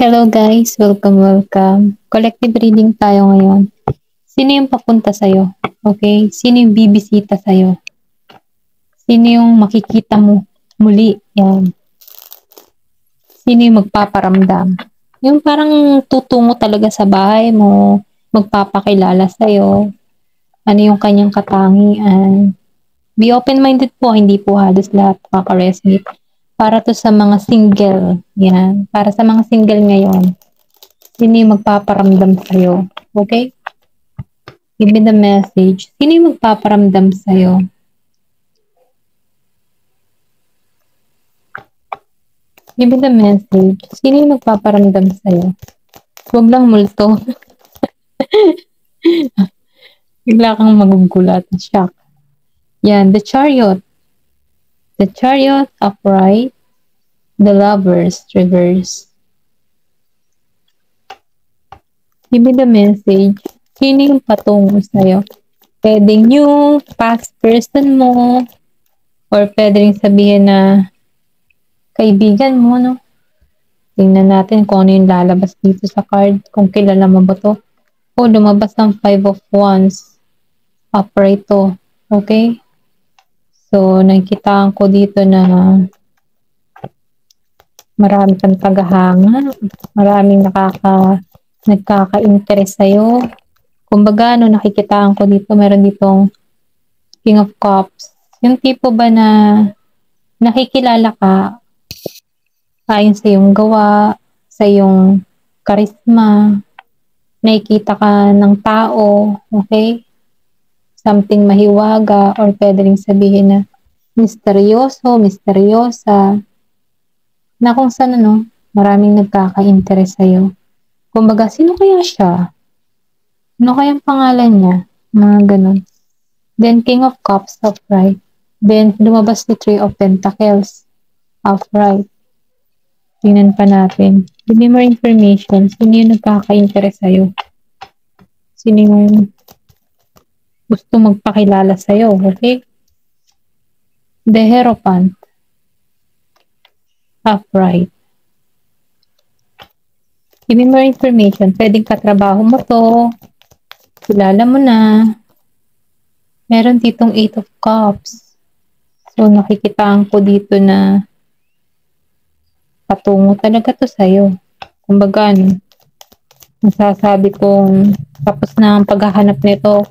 Hello guys, welcome. Collective reading tayo ngayon. Sino yung papunta sa'yo? Okay? Sino yung bibisita sa'yo? Sino yung makikita mo muli? Yan. Sino yung magpaparamdam? Yung parang tutungo talaga sa bahay mo, magpapakilala sa'yo, ano yung kanyang katangian. Be open-minded po, hindi po halos lahat makaka-resonate. Para to sa mga single. Yan. Para sa mga single ngayon. Sino yung magpaparamdam sa'yo? Okay? Give me the message. Sino yung magpaparamdam sa'yo? Give me the message. Sino yung magpaparamdam sa'yo? Huwag lang multo. Bigla kang magugulat. Shock. Yan. The Chariot. The Chariot upright. The Lovers reverse. Give me the message. Sino yung patungo sa'yo? Pwedeng yung past person mo, or pwedeng sabihin na kaibigan mo, no? Tingnan natin kung ano yung lalabas dito sa card. Kung kilala mo ba to. O, lumabas ng Five of Wands. Upright to. Okay? So, nakikitaan ko dito na marami kang tagahanga. Maraming nagkaka-interest sa'yo. Kumbaga, nakikitaan ko dito, meron ditong King of Cups. Yung tipo ba na nakikilala ka ayon sa iyong gawa, sa iyong karisma, nakikita ka ng tao, okay? Something mahiwaga, or pwede rin sabihin na misteryoso, misteryosa, na kung saan maraming nagkaka-interest sa'yo. Kumbaga, sino kaya siya? Ano kayang pangalan niya? Mga ganun. Then, King of Cups, upright. Then, lumabas ni Three of Pentacles, upright. Tingnan pa natin. Give me more information. Sino yung nagkaka-interest sa'yo? Sino yung gusto magpakilala sa'yo? Okay? The Hierophant. Upright. Give me more information. Pwedeng katrabaho mo to. Kilala mo na. Meron ditong Eight of Cups. So, nakikitaan ko dito na patungo talaga to sa'yo. Kumbaga, masasabi kong tapos na ang paghahanap nito,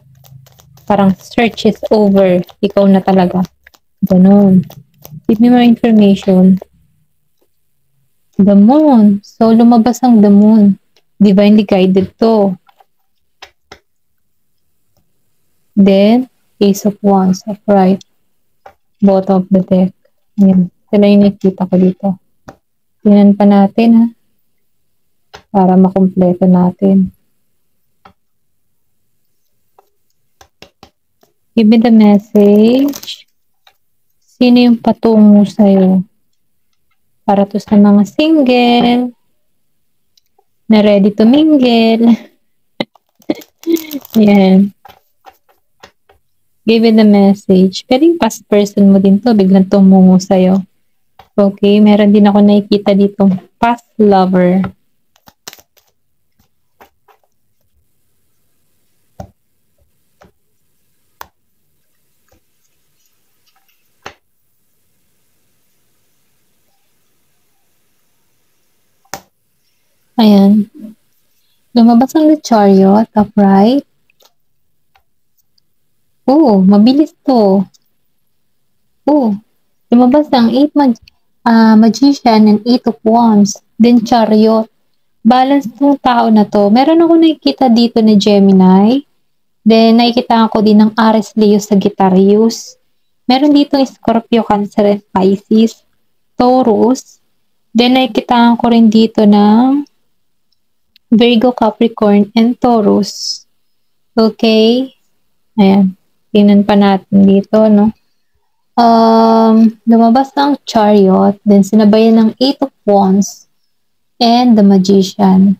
parang search is over. Ikaw na talaga. Ganun. Give me more information. The Moon. So, lumabas ang The Moon. Divinely guided to. Then, Ace of Wands. Upright. Bottom of the deck. Ayan. Sila yung nakikita ko dito. Tingnan pa natin, ha. Para makumpleto natin. Give me the message. Sino yung patungo sa'yo? Para to sa mga single na ready to mingle. Yan. Give me the message. Pwedeng past person mo din to. Biglang tumungo sa'yo. Okay, meron din ako nakikita dito. Past lover. Ayan. Lumabas ang The Chariot, upright. Oo, mabilis to. Oo. Lumabas ang Magician and Eight of Wands. Then Chariot. Balance tong tao na to. Meron ako nakikita dito na Gemini. Then, nakikita ko din ng Aries, Leo, Sagittarius. Meron dito Scorpio, Cancer, and Pisces. Taurus. Then, nakikita ko rin dito ng Virgo, Capricorn, and Taurus. Okay? Ayan. Tingnan pa natin dito, no? Lumabas ang Chariot. Then, sinabayan ng Eight of Wands and the Magician.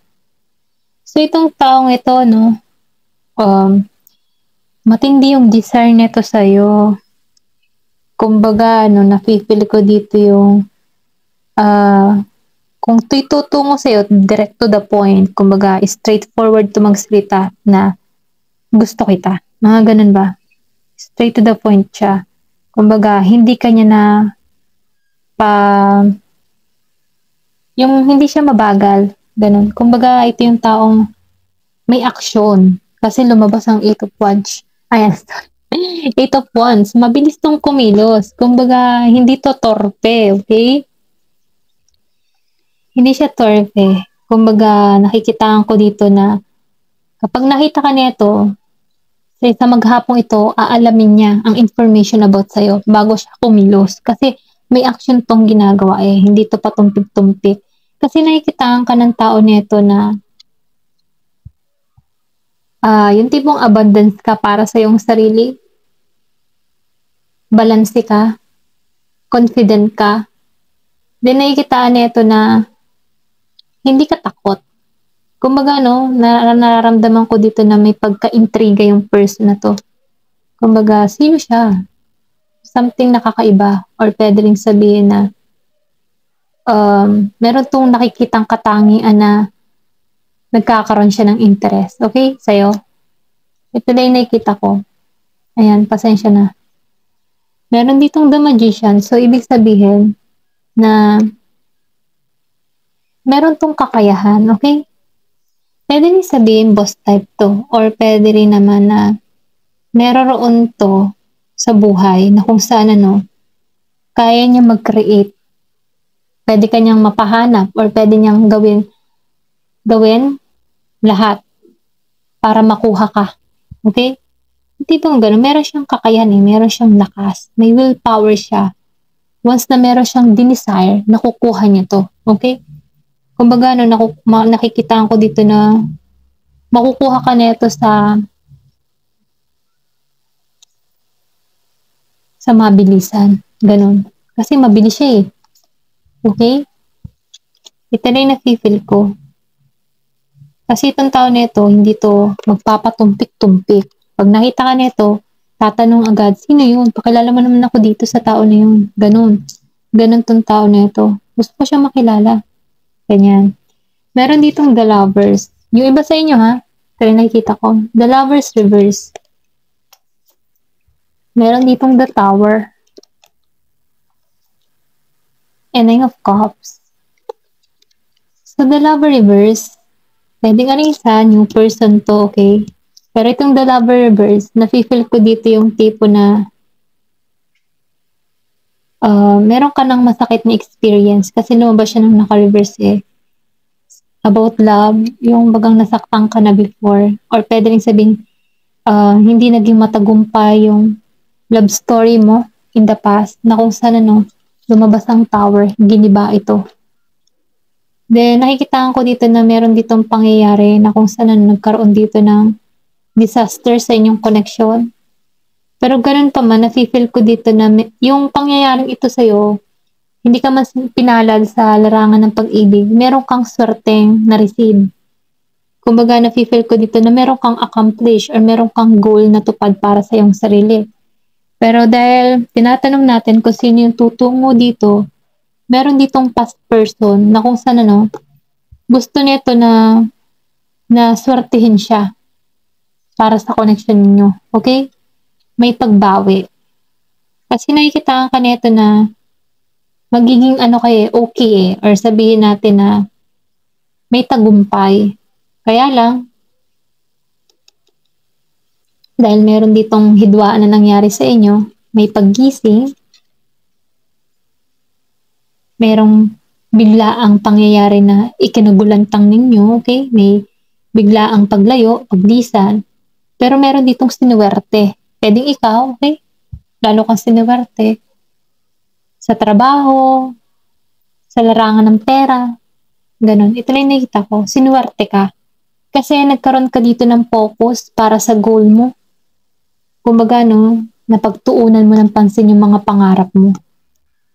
So, itong taong ito, no? Matindi yung desire nito sa'yo. Kumbaga, nafe-feel ko dito yung Kung tutungo sa'yo, direct to the point, kumbaga, straightforward to magsalita na gusto kita. Mga ganun ba? Straight to the point siya. Kumbaga, hindi kanya na pa, yung hindi siya mabagal. Ganun. Kumbaga, ito yung taong may aksyon. Kasi lumabas ang Eight of Wands. Ayan, Eight of Wands. Mabilis tong kumilos. Kumbaga, hindi to torpe, okay? Hindi siya torpe. Kumbaga, nakikitaan ko dito na kapag nakita ka nito, sa maghapong ito, aalamin niya ang information about sa'yo bago siya kumilos. Kasi may action tong ginagawa eh. Hindi to patumpik-tumpik. Kasi nakikitaan ka ng tao nito na yung tipong abundance ka para sa iyong sarili. Balanse ka. Confident ka. Then nakikitaan nito na hindi ka takot. Kumbaga nararamdaman ko dito na may pagka-intriga yung person na to. Kumbaga, sino siya? Something nakakaiba. Or pwede rin sabihin na meron tong nakikitang katangian na nagkakaroon siya ng interest. Okay? Sa'yo. Ito na yung nakikita ko. Ayan, pasensya na. Meron ditong The Magician. So, ibig sabihin na meron tong kakayahan. Okay? Pwede rin sabihin boss type to. Or pwede rin naman na meron to sa buhay na kung saan kaya niya mag-create. Pwede kanyang mapahanap or pwede niyang gawin lahat para makuha ka. Okay? Hindi bang gano'n? Meron siyang kakayahan meron siyang lakas. May willpower siya. Once na meron siyang desire, nakukuha niya to. Okay? Kumbaga, nakikita ko dito na makukuha ka nito sa mabilisan. Ganun. Kasi mabilis siya eh. Okay? Ito na yung nafe-feel ko. Kasi itong tao nito, hindi to magpapatumpik-tumpik. Pag nakita ka nito, tatanong agad, sino yun? Pakilala mo naman ako dito sa tao na yun. Ganun. Ganun tong tao nito. Gusto ko siya makilala. Ganyan. Meron ditong The Lovers. Yung iba sa inyo ha, ito yung nakikita ko. The Lovers reverse. Meron ditong The Tower. And Nine of Cups. So, The Lover reverse, pwede ka rin isa, new person to, okay? Pero itong The Lover reverse, nafe-feel ko dito yung tipo na meron ka ng masakit na experience kasi lumabas siya nung naka-reverse eh. About love, yung bagang nasaktan ka na before. Or pwede rin sabihin, hindi naging matagumpay yung love story mo in the past na kung saan lumabas ang tower, giniba ito. Then, nakikitaan ko dito na meron ditong pangyayari na kung saan nagkaroon dito ng disaster sa inyong connection. Pero ganun pa man, nafe-feel ko dito na yung pangyayaring ito sa'yo, hindi ka mas pinalad sa larangan ng pag-ibig. Meron kang swerteng na-receive. Kumbaga, nafe-feel ko dito na meron kang accomplish or meron kang goal na tupad para sa iyong sarili. Pero dahil tinatanong natin kung sino yung tutungo dito, meron ditong past person na kung saan gusto nito na swertihin siya para sa connection ninyo. Okay? May pagbawi. Kasi nakikita ka nito na magiging okay or sabihin natin na may tagumpay. Kaya lang, dahil meron ditong hidwaan na nangyari sa inyo, may paggising, merong biglaang pangyayari na ikinagulantang ninyo, okay? May biglaang paglayo, paglisan, pero meron ditong sinuwerte. Pwedeng ikaw, okay? Lalo kang sinuwerte. Sa trabaho, sa larangan ng pera, ganun. Ito lang nakita ko, sinuwerte ka. Kasi nagkaroon ka dito ng focus para sa goal mo. Kumbaga, napagtuunan mo ng pansin yung mga pangarap mo.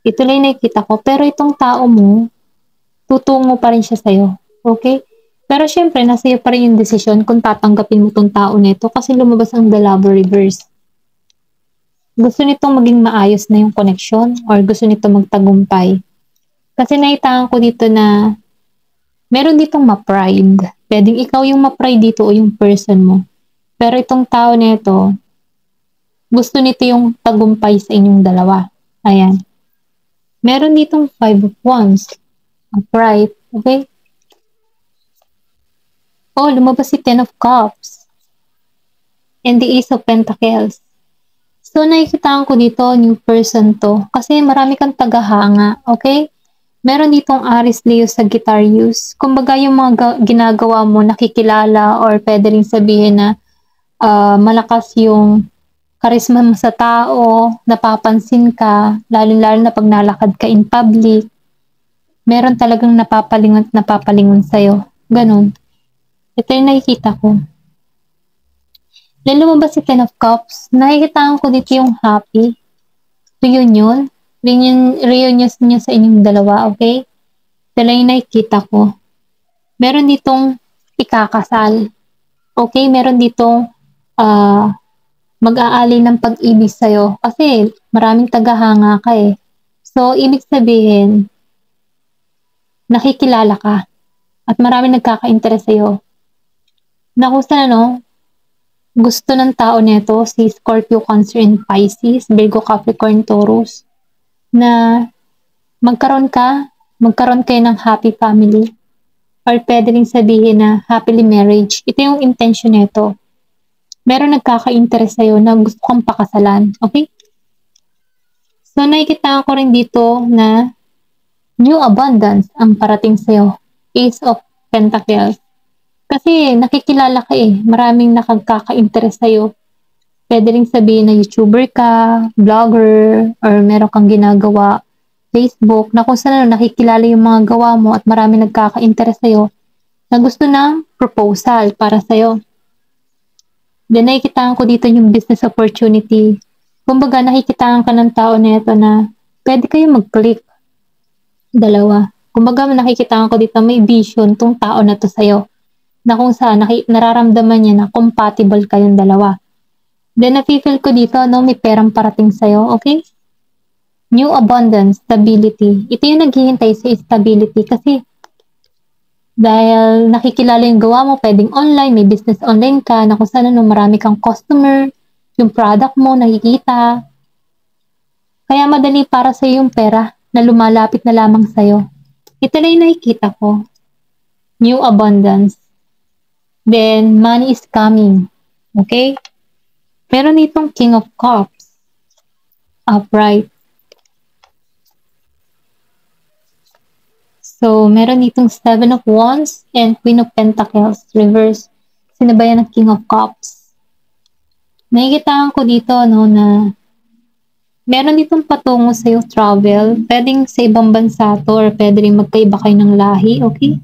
Ito lang nakikita ko. Pero itong tao mo, tutungo pa rin siya sa'yo. Okay? Pero syempre, nasa iyo pa rin yung desisyon kung tatanggapin mo tong tao nito kasi lumabas ang The Lover reverse. Gusto nitong maging maayos na yung connection or gusto nito magtagumpay. Kasi naitangan ko dito na meron ditong ma-pride. Pwedeng ikaw yung ma-pride dito o yung person mo. Pero itong tao nito, gusto nito yung tagumpay sa inyong dalawa. Ayan. Meron ditong 5 of Wands. Upright. Okay? Oh, lumabas si 10 of Cups. And the Ace of Pentacles. So, nakikita ko dito, new person to. Kasi marami kang tagahanga. Okay? Meron ditong Aries, Leo, Sagittarius. Kumbaga yung mga ginagawa mo, nakikilala or pwede rin sabihin na malakas yung charisma mo sa tao, napapansin ka, lalo-lalo na pag nalakad ka in public. Meron talagang napapalingon at napapalingon sa'yo. Ganon. Ito yung nakikita ko. Then lumabas si 10 of Cups. Nakikita ko dito yung happy. Reunion. Reunion niyo sa inyong dalawa, okay? Ito lang yung nakikita ko. Meron ditong ikakasal. Okay? Meron ditong mag-aali ng pag-ibig sa'yo. Kasi maraming tagahanga ka eh. So, ibig sabihin, nakikilala ka. At maraming nagkaka-interest sa'yo. Na kung saan gusto ng tao nito, si Scorpio, Cancer, and Pisces, Virgo, Capricorn, Taurus, na magkaroon kayo ng happy family. Or pwede rin sabihin na happily marriage. Ito yung intention nito. Meron nagkaka-interest sa'yo na gusto kang pakasalan. Okay? So, nakikita ko rin dito na new abundance ang parating sa'yo. Ace of Pentacles. Kasi nakikilala ka eh. Maraming nakagkaka-interest sa'yo. Pwede rin sabihin na YouTuber ka, vlogger, or meron kang ginagawa Facebook, na kung saan nakikilala yung mga gawa mo at marami nagkaka-interest sa'yo na gusto ng proposal para sa'yo. Then, nakikitaan ko dito yung business opportunity. Kumbaga, nakikitaan ka ng tao na ito na pwede kayo mag-click. Dalawa. Kumbaga, nakikitaan ko dito may vision tong tao na to sa'yo. Na kung saan nararamdaman niya na compatible kayong dalawa. Then, nafe-feel ko dito, may perang parating sa'yo, okay? New abundance, stability. Ito yung naghihintay sa stability kasi dahil nakikilala yung gawa mo, pwedeng online, may business online ka, na kung saan marami kang customer, yung product mo, nakikita. Kaya madali para sa yung pera na lumalapit na lamang sa'yo. Ito na yung nakikita ko. New abundance. Then, money is coming. Okay? Meron itong King of Cups. Upright. So, meron itong 7 of Wands and Queen of Pentacles. Reverse. Sinabayan ng King of Cups. Nakikitaan ko dito, na meron ditong patungo sa'yo travel. Pwedeng sa ibang bansa to or pwede rin magkaiba kayo ng lahi. Okay?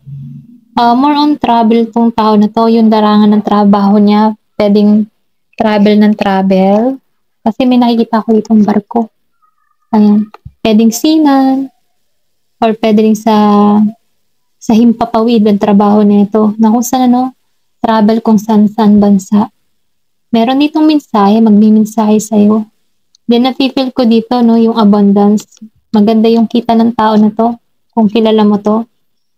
More on travel tong tao na to. Yung darangan ng trabaho niya. Pwedeng travel ng travel. Kasi may nakikita ko itong barko. Ayan. Pwedeng seaman. Or pwede rin sa himpapawid ang trabaho nito. Na kung saan travel kung saan bansa. Meron ditong mensahe, magmimensahe sa'yo. Then nafe-feel ko dito, yung abundance. Maganda yung kita ng tao na to. Kung kilala mo to.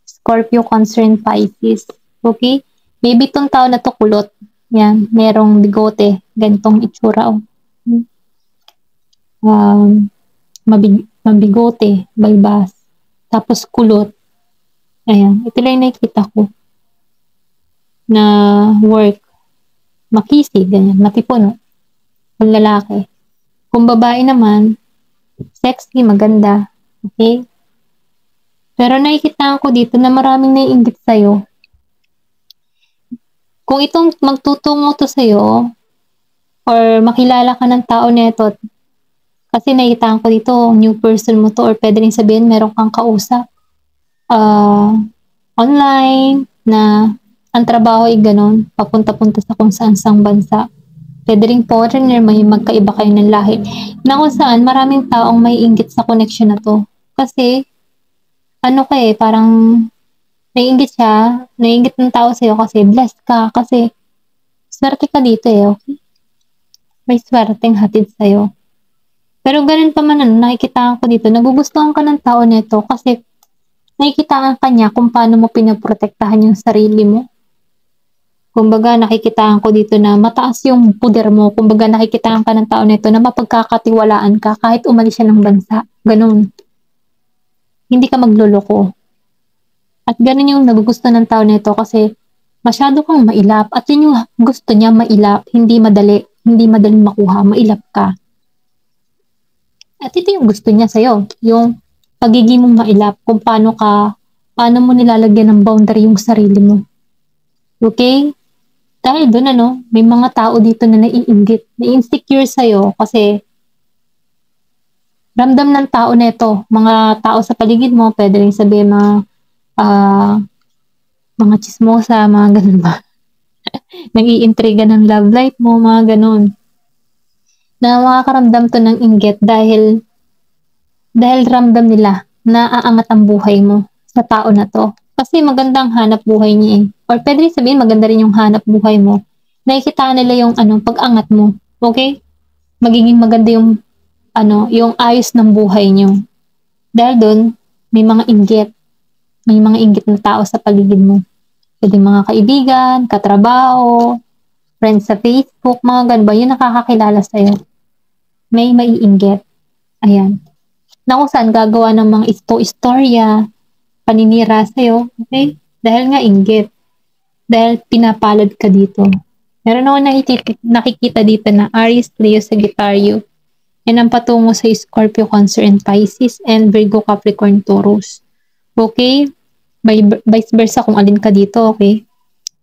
Scorpio, Cancer, and Pisces. Okay? Maybe itong tao na to kulot. Yan, merong bigote. Ganitong itsura. Mabigote, balbas. Tapos kulot. Ayan. Ito lang yung nakikita ko. Na work. Makisi. Ganyan. Matipon. Kung lalaki. Kung babae naman, sexy, maganda. Okay? Pero nakikita ko dito na maraming naiinggit sa'yo. Kung itong magtutungo to sa'yo, or makilala ka ng tao neto, kasi nakikita ko dito, new person mo to, or pwede rin sabihin, meron kang kausap. Online, na ang trabaho ay ganon, papunta-punta sa kung saan-sang bansa. Pwede rin foreigner, may magkaiba kayo ng lahi. Na kung saan, maraming taong may inggit sa connection na to. Kasi, parang naiinggit siya, naiinggit ng tao sa'yo kasi blessed ka, kasi swerte ka dito okay? May swerteng hatid sa'yo. Pero ganun pa man, nakikita ko dito, nagugustuhan ka ng tao nito kasi Nakikitaan ka niya kung paano mo pinoprotektahan yung sarili mo. Kumbaga nakikitaan ko dito na mataas yung puder mo. Kumbaga nakikitaan ka ng tao nito na mapagkakatiwalaan ka kahit umalis siya ng bansa. Ganun. Hindi ka magloloko. At ganun yung nagugusto ng tao nito kasi masyado kang mailap. At yun yung gusto niya, mailap. Hindi madali. Hindi madaling makuha. Mailap ka. At ito yung gusto niya sa'yo. Yung pagiging mong mailap. Kung paano mo nilalagyan ng boundary yung sarili mo. Okay? Dahil doon may mga tao dito na naiinggit, na-insecure sa'yo kasi ramdam ng tao nito, mga tao sa paligid mo, pwede rin sabihin mga chismosa, mga ganun ba? Nag-iintriga ng love life mo, mga ganun. Na makakaramdam to ng inggit dahil ramdam nila na aangat ang buhay mo sa tao na to. Kasi magandang hanap buhay niya eh. Or pwede rin sabihin maganda rin yung hanap buhay mo. Nakikita nila yung pag-angat mo. Okay? Magiging maganda yung yung ayos ng buhay niyo. Dahil doon, may mga inggit. May mga inggit na tao sa paligid mo. Pwede mga kaibigan, katrabaho, friends sa Facebook, mga ganun ba, yun nakakakilala sa'yo. May maiinggit. Ayan. Na kung saan gagawa ng mga istorya, paninira sa'yo, okay? Dahil nga inggit. Dahil pinapalad ka dito. Meron ako nakikita dito na Aries, Leo, Sagittario. Yan ang patungo sa Scorpio, Cancer, and Pisces, and Virgo, Capricorn, Taurus. Okay? Vice versa kung alin ka dito, okay?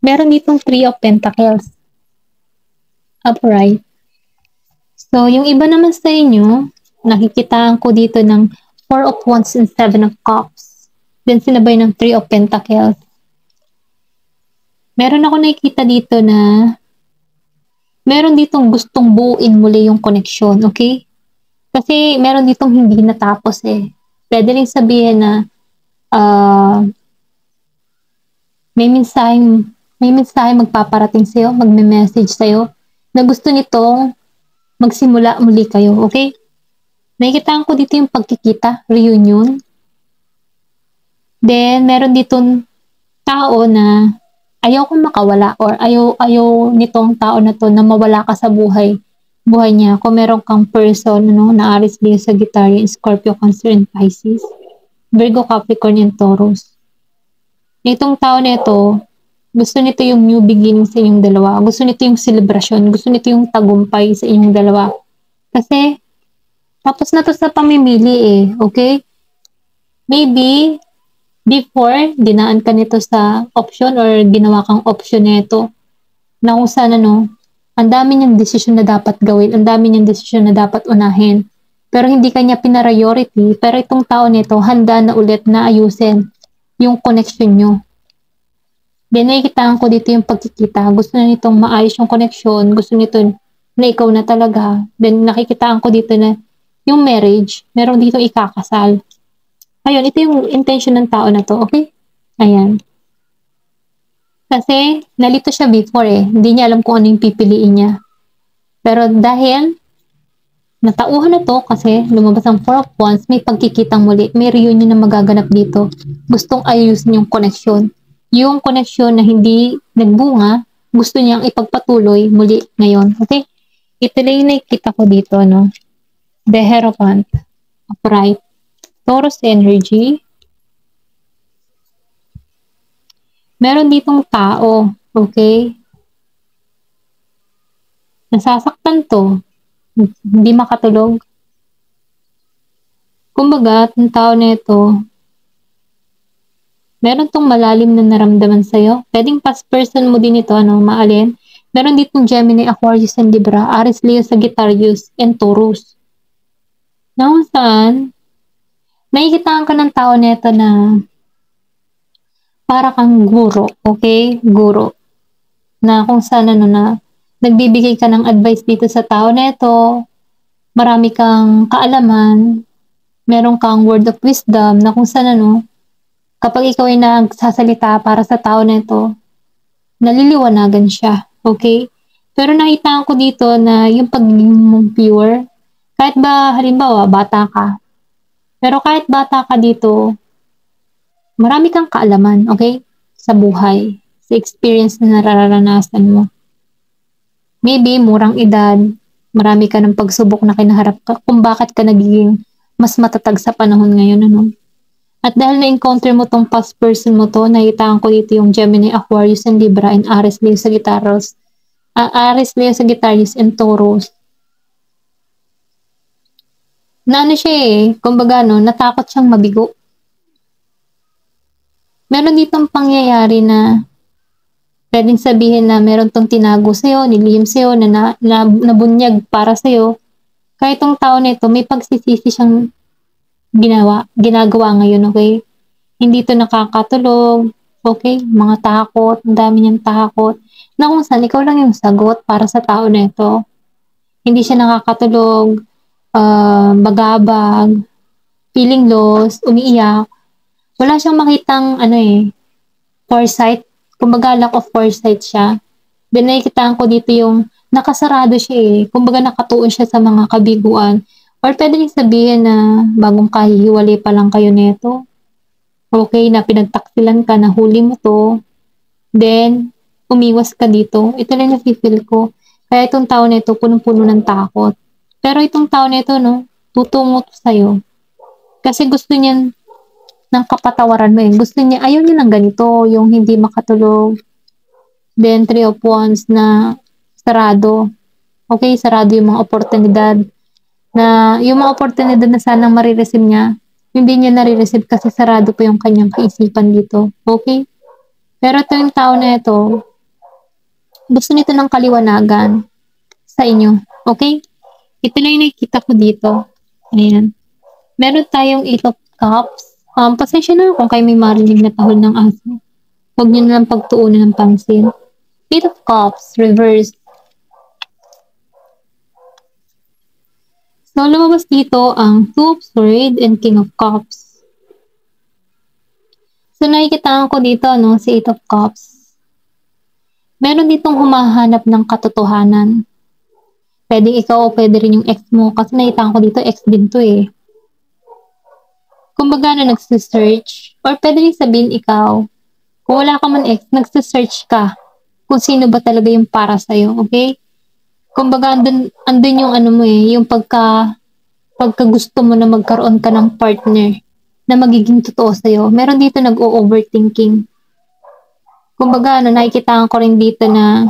Meron ditong Three of Pentacles. Upright. So, yung iba naman sa inyo, nakikitaan ko dito ng Four of Wands and Seven of Cups. Then sinabay ng Three of Pentacles. Meron ako nakikita dito na meron ditong gustong buuin muli yung connection, okay? Kasi meron ditong hindi natapos eh. Pwede rin sabihin na may mensaheng magpaparating sa'yo, magme-message sa'yo na gusto nitong magsimula muli kayo, okay? Nakikitaan ko dito yung pagkikita, reunion. Then, meron ditong tao na ayaw kong makawala or ayaw nitong tao na to na mawala ka sa buhay niya. Kung meron kang person na Aries, Leo, Sagittario, Scorpio, Cancer, and Pisces, Virgo, Capricorn, and Taurus. Itong tao na ito, gusto nito yung new beginning sa inyong dalawa. Gusto nito yung celebration. Gusto nito yung tagumpay sa inyong dalawa. Kasi, tapos na to sa pamimili eh. Okay? Maybe, before, dinaan ka nito sa option or ginawa kang option nito na kung saan ang dami niyang desisyon na dapat gawin, ang dami niyang desisyon na dapat unahin. Pero hindi kanya pinariority, pero itong tao nito handa na ulit na ayusin yung connection nyo. Then nakikitaan ko dito yung pagkikita. Gusto na nitong maayos yung connection, gusto nito na ikaw na talaga. Then nakikitaan ko dito na yung marriage, meron dito ikakasal. Ayun, ito yung intention ng tao na to, okay? Ayan. Kasi, nalito siya before eh. Hindi niya alam kung ano yung pipiliin niya. Pero dahil, natauhan na to kasi lumabas ang Four of Wands, may pagkikitang muli. May reunion na magaganap dito. Gustong ayusin yung connection. Yung connection na hindi nagbunga, gusto niyang ipagpatuloy muli ngayon. Okay? Ito lang yung nakikita ko dito, no? The Hierophant. Upright. Taurus energy. Meron ditong tao, okay? Nasasaktan to. Hindi makatulog. Kumbaga, ang tao na ito, meron tong malalim na naramdaman sa'yo. Pwedeng past person mo din ito, maalin. Meron ditong Gemini, Aquarius, and Libra, Aries, Leo, Sagittarius, and Taurus. Na kung saan, nakikitaan ka ng tao nito na para kang guro, okay? Guro. Na kung saan na nagbibigay ka ng advice dito sa tao nito, marami kang kaalaman, meron kang word of wisdom na kung saan kapag ikaw ay nagsasalita para sa tao nito, naliliwanagan siya, okay? Pero nakitaan ko dito na yung pagiging mong pure, kahit ba halimbawa bata ka, pero kahit bata ka dito, marami kang kaalaman, okay? Sa buhay, sa experience na nararanasan mo. Maybe, murang edad, marami ka ng pagsubok na kinaharap ka kung bakit ka nagiging mas matatag sa panahon ngayon, ano? At dahil na-encounter mo tong past person mo to, nakitaan ko dito yung Gemini, Aquarius, and Libra, and Aries, Leo, Sagittarius. Aries, Leo, Sagittarius, and Taurus. Na ano siya kumbaga natakot siyang mabigo. Meron ditong pangyayari na pwedeng sabihin na meron tong tinago sa'yo, nilihim sa'yo, na nabunyag para sa'yo. Kaya itong tao na ito, may pagsisisi siyang ginagawa ngayon, okay? Hindi to nakakatulog, okay? Mga takot, ang dami niyang takot. Na kung saan, ikaw lang yung sagot para sa tao na ito. Hindi siya nakakatulog, bagabag, feeling lost, umiiyak. Wala siyang makitang, foresight. Kumbaga, lack of foresight siya. Then, nakikitaan ko dito yung nakasarado siya Kumbaga, nakatuon siya sa mga kabiguan. Or pwede rin sabihin na bagong kahihiwalay pa lang kayo nito. Okay, na pinagtaksilan ka, na huli mo to. Then, umiwas ka dito. Ito lang na-feel ko. Kaya itong tao na ito, punong-puno ng takot. Pero itong tao na ito, tutungo to sa'yo. Kasi gusto niya ng kapatawaran mo Gusto niya, ayaw niya ng ganito, yung hindi makatulog. Then, 3 of Wands na sarado. Okay, sarado yung mga oportunidad. Na yung mga oportunidad na sanang marireceive niya, hindi niya nare-receive kasi sarado po yung kanyang kaisipan dito. Okay? Pero ito yung tao na ito, gusto nito ng kaliwanagan sa inyo. Okay? Ito lang yung nakikita ko dito. Ayan. Meron tayong 8 of Cups. Pasensya na kung kayo may marinig na tahol ng aso. Huwag niyo na lang pagtuunan ng pansin. 8 of Cups, reverse. So, lumabas dito ang 2 of Swords and King of Cups. So, nakikitaan ko dito, si 8 of Cups. Meron ditong humahanap ng katotohanan. Pwede ikaw o pwede rin yung ex mo. Kasi nakikitaan ko dito, ex din to Kumbaga nagsisearch. Or pwede rin sabihin ikaw, kung wala ka man ex, nagsisearch ka kung sino ba talaga yung para sa'yo. Okay? Kumbaga, andun yung yung pagka gusto mo na magkaroon ka ng partner na magiging totoo sa'yo. Meron dito nag-o-overthinking. Kumbaga, nakikita ko rin dito na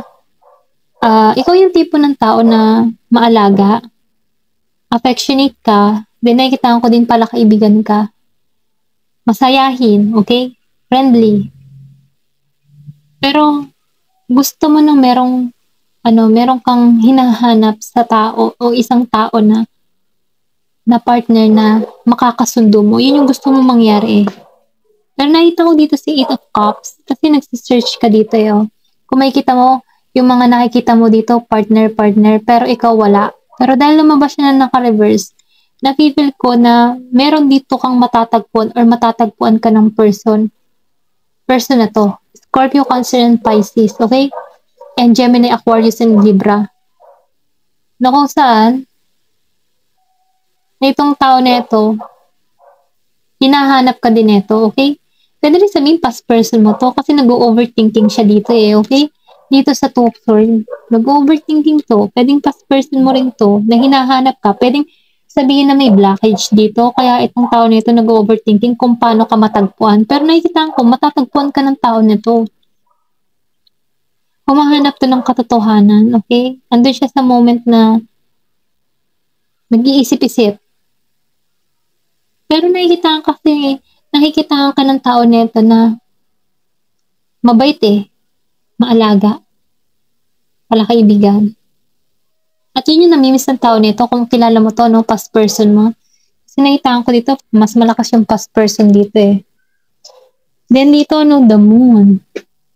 ikaw yung tipo ng tao na maalaga, affectionate ka, then nakikita ko din pala kaibigan ka. Masayahin, okay? Friendly. Pero, gusto mo nang merong kang hinahanap sa tao o isang tao na partner na makakasundo mo. Yun yung gusto mo mangyari Pero nakita ko dito si 8 of Cups kasi nagsisearch ka dito Kung makikita mo, yung mga nakikita mo dito, partner, pero ikaw wala. Pero dahil lumabas siya na naka-reverse, na-feel ko na meron dito kang matatagpuan or matatagpuan ka ng person. Person na to. Scorpio, Cancer, and Pisces, okay? And Gemini, Aquarius, and Libra. Na kung saan, na itong tao na ito, hinahanap ka din ito, okay? Pwede rin sabihin past person mo to kasi nag-overthinking siya dito okay? Dito sa 2 of Swords, nag-overthinking to. Pwedeng past person mo rin to na hinahanap ka. Pwedeng sabihin na may blockage dito kaya itong tao na ito nag-overthinking kung paano ka matagpuan. Pero nakikita ko, matatagpuan ka ng tao na to. Humahanap to ng katotohanan, okay? Andun siya sa moment na nag-iisip-isip. Pero nakikita ka ng tao nito na mabait maalaga, palakaibigan. At yun yung namimiss ng tao nito kung kilala mo to, past person mo. Kasi nakita ko dito, mas malakas yung past person dito Then dito, the moon,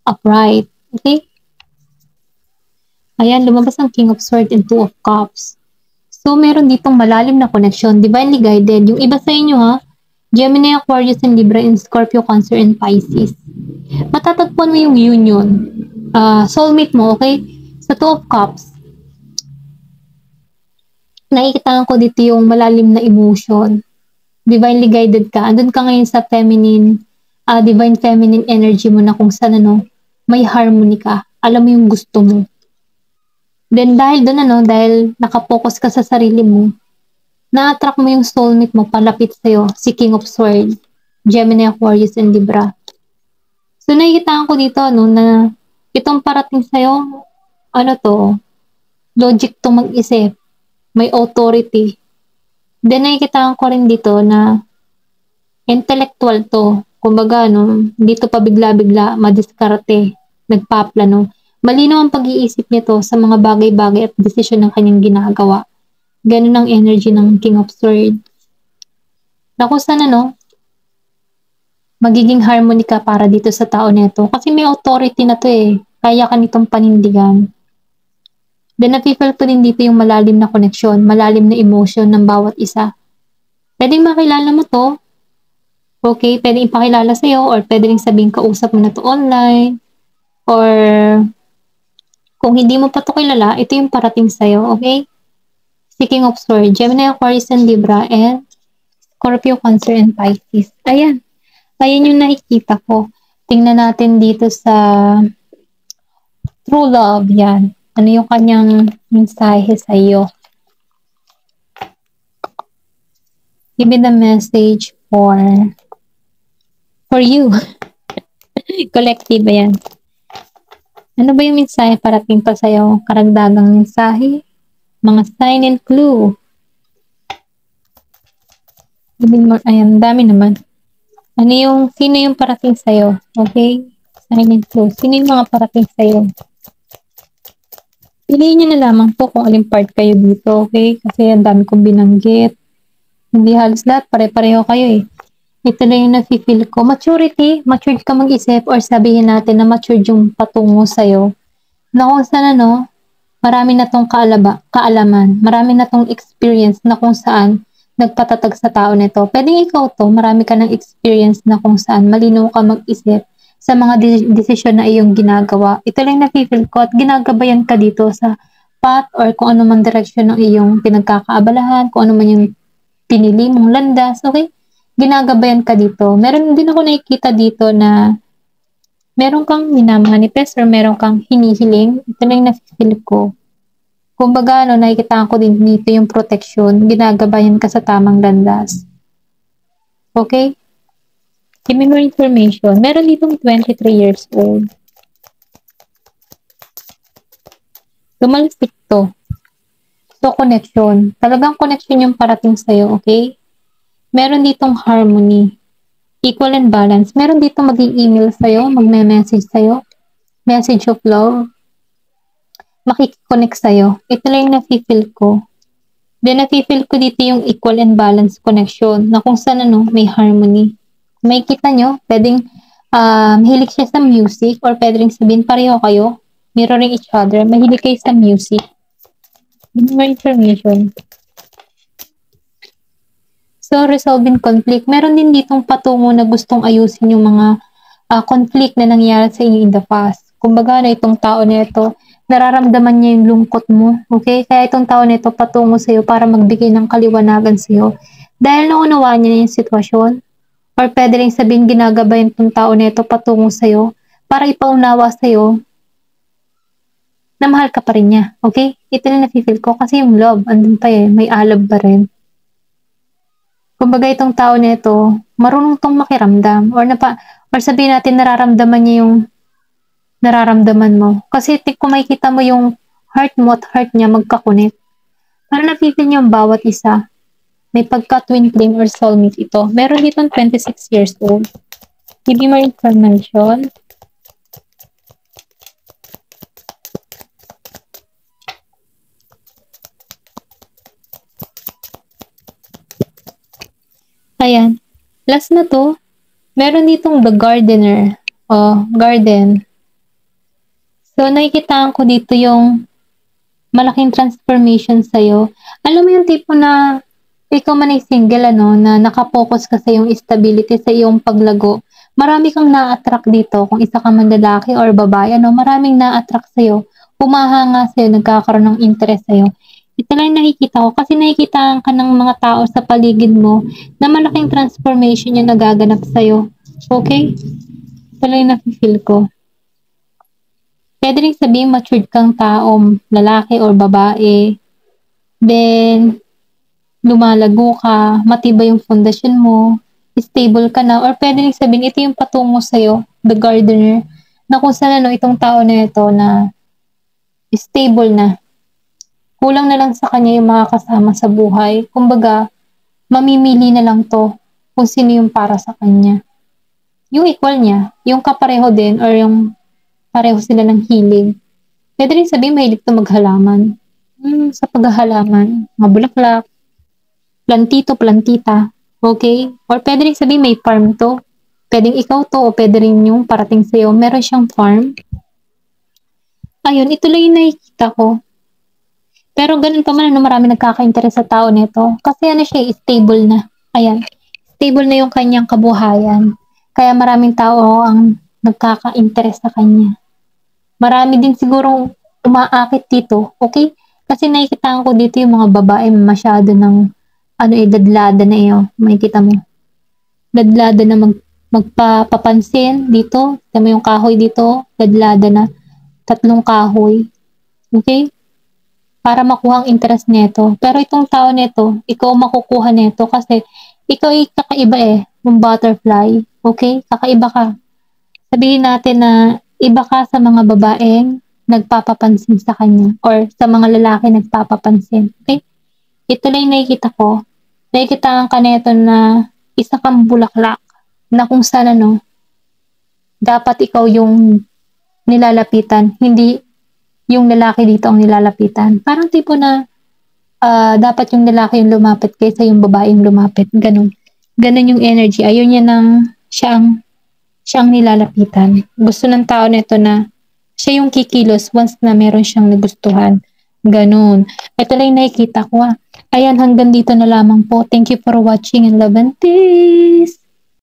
upright, okay? Ayan, lumabas ang King of Swords and 2 of Cups. So, meron ditong malalim na connection, divinely guided. Yung iba sa inyo Gemini, Aquarius, and Libra, and Scorpio, Cancer, and Pisces. Matatagpuan mo yung union. Soulmate mo, okay? Sa 2 of Cups, nakikita ko dito yung malalim na emotion. Divinely guided ka. Andun ka ngayon sa feminine divine feminine energy mo na kung saan may harmony ka. Alam mo yung gusto mo. Then dahil doon dahil nakapokus ka sa sarili mo, na-attract mo yung soulmate mo palapit sa'yo, si King of Swords, Gemini, Aquarius, and Libra. So nakikitaan ko dito na itong parating sa'yo, logic to mag-isip, may authority. Then nakikitaan ko rin dito na intellectual to. Kumbaga, hindi to pa bigla-bigla, madiskarte, nagpaplano. Malinaw ang pag-iisip nito sa mga bagay-bagay at desisyon ng kanyang ginagawa. Ganun ang energy ng King of Swords. Na kung saan magiging harmony ka para dito sa tao nito. Kasi may authority na to eh. Kaya ka nitong panindigan. Then nafe-feel ko din dito yung malalim na connection, malalim na emotion ng bawat isa. Pwedeng makilala mo to. Okay, pwedeng ipakilala sa'yo or pwedeng sabihin kausap mo na to online. Or kung hindi mo pa to kilala, ito yung parating sa'yo, okay? Si King of Swords, Gemini, Aquarius, and Libra, and Scorpio, Cancer, and Pisces. Ayan. Ayan yung nakikita ko. Tingnan natin dito sa True Love, yan. Ano yung kanyang mensahe sa'yo? Give me the message for you. Collective, ayan. Ano ba yung mensahe parating pa sa'yo? Karagdagang mensahe? Mga sign and clue. Ayan, dami naman. Sino yung parating sa'yo? Okay? Sign and clue. Sino yung mga parating sa'yo? Piliin nyo na lamang po kung alin part kayo dito, okay? Kasi ang dami kong binanggit. Hindi halos lahat, pare-pareho kayo eh. Ito na yung nafe-feel ko. Maturity, matured ka mag-isip or sabihin natin na matured yung patungo sa'yo. Na kung saan marami na tong kaalaman, marami na tong experience na kung saan nagpatatag sa tao nito. Pwedeng ikaw to, marami ka ng experience na kung saan malinaw ka mag-isip sa mga desisyon na iyong ginagawa. Ito lang nafe-feel ko at ginagabayan ka dito sa path or kung ano man direksyon ng iyong pinagkakaabalahan, kung ano man yung pinili mong landas, okay? Ginagabayan ka dito. Meron din ako nakikita dito na meron kang minamanifest or meron kang hinihiling. Ito lang yung nafe-feel ko. Kumbaga, nakikita ko din dito yung protection. Ginagabayan ka sa tamang landas. Okay? Give me more information. Meron ditong 23 years old. Lumalapit to. So, connection. Talagang connection yung parating sa'yo, okay? Meron ditong harmony. Equal and balance. Meron ditong mag-i-email sa'yo, magme-message sa'yo. Message of love. Makikiconnect sa'yo. Ito lang yung nafe-feel ko. Then, nafe-feel ko dito yung equal and balance connection na kung saan may harmony. May kita nyo, pwedeng mahilig siya sa music or pwedeng sabihin pareho kayo, mirroring each other, mahilig kayo sa music. Give me more information. So, resolving conflict. Meron din ditong patungo na gustong ayusin yung mga conflict na nangyari sa inyo in the past. Kumbaga na itong tao na ito, nararamdaman niya yung lungkot mo. Okay? Kaya itong tao na ito patungo sa'yo para magbigay ng kaliwanagan sa'yo. Dahil naunawaan niya yung sitwasyon. Or pwede rin sabihin ginagabayan itong tao na ito patungo sa'yo para ipaunawa sa'yo na mahal ka pa rin niya. Okay? Ito na nafe-feel ko kasi yung love, andun pa eh, may alab pa rin. Kumbaga itong tao na ito, marunong tong makiramdam or sabihin natin nararamdaman niya yung nararamdaman mo. Kasi kung makikita mo yung heart mo at heart niya magkakunik, para nafe-feel niyo ang bawat isa. May pagka-twin flame or soulmate ito. Meron ditong 26 years old. Give me more information. Ayan. Last na to. Meron ditong the gardener. Garden. So, nakikitaan ko dito yung malaking transformation sa'yo. Alam mo yung tipo na ikaw man ay single, na nakapokus ka sa iyong stability, sa iyong paglago. Marami kang na-attract dito. Kung isa ka man lalaki or babae, maraming na-attract sa'yo. Humahanga sa'yo, nagkakaroon ng interest sa'yo. Ito lang nakikita ko kasi nakikita ka ng mga tao sa paligid mo na malaking transformation yung nagaganap sa'yo. Okay? Ito lang yung nafe-feel ko. Puwede ring sabihing matured kang tao, lalaki or babae. Then, lumalago ka, matibay yung pundasyon mo, stable ka na, or puwede ring sabihin ito yung patungo sa'yo, the gardener, na kung saan ano, itong tao na ito na stable na. Kulang na lang sa kanya yung mga kasama sa buhay. Kumbaga, mamimili na lang 'to kung sino yung para sa kanya. Yung equal niya, yung kapareho din or yung pareho sila ng hilig. Puwede rin sabihing mahilig 'to maghalaman. Sa paghahalaman, mga bulaklak, plantito, plantita, okey? Or puwede ring sabihin may farm 'to. Puwedeng ikaw 'to o puwede rin yung parating sa'yo meron siyang farm. Ayun, ito lang yung nakikita ko. Pero gano'n pa man ano, maraming nagkaka-interes sa tao nito. Kasi ano siya, stable na. Ayan, stable na yung kanyang kabuhayan. Kaya maraming tao ang nagkaka-interes sa kanya. Marami din sigurong umaakit dito, okay? Kasi nakikitaan ko dito yung mga babae masyado ng ano dadlada na makikita mo. Dadlada na magpapansin dito. Tignan mo yung kahoy dito, dadlada na. 3 kahoy. Okay? Para makuha ang interest nito. Pero itong tao nito, ikaw ang makukuha nito kasi ikaw ay kakaiba yung butterfly. Okay? Kakaiba ka. Sabihin natin na iba ka sa mga babaeng nagpapapansin sa kanya or sa mga lalaki nagpapapansin. Okay? Ito lang yung nakikita ko. Nakikita ka nito na isa kang bulaklak na kung saan ano, dapat ikaw yung nilalapitan, hindi yung lalaki dito ang nilalapitan. Parang tipo na dapat yung lalaki yung lumapit kaysa yung babae yung lumapit. Ganun. Ganun yung energy. Ayaw niya ng siya ang nilalapitan. Gusto ng tao nito na siya yung kikilos once na meron siyang nagustuhan. Ganun. Ito lang yung nakikita ko. Ayan, hanggang dito na lamang po. Thank you for watching and love and peace!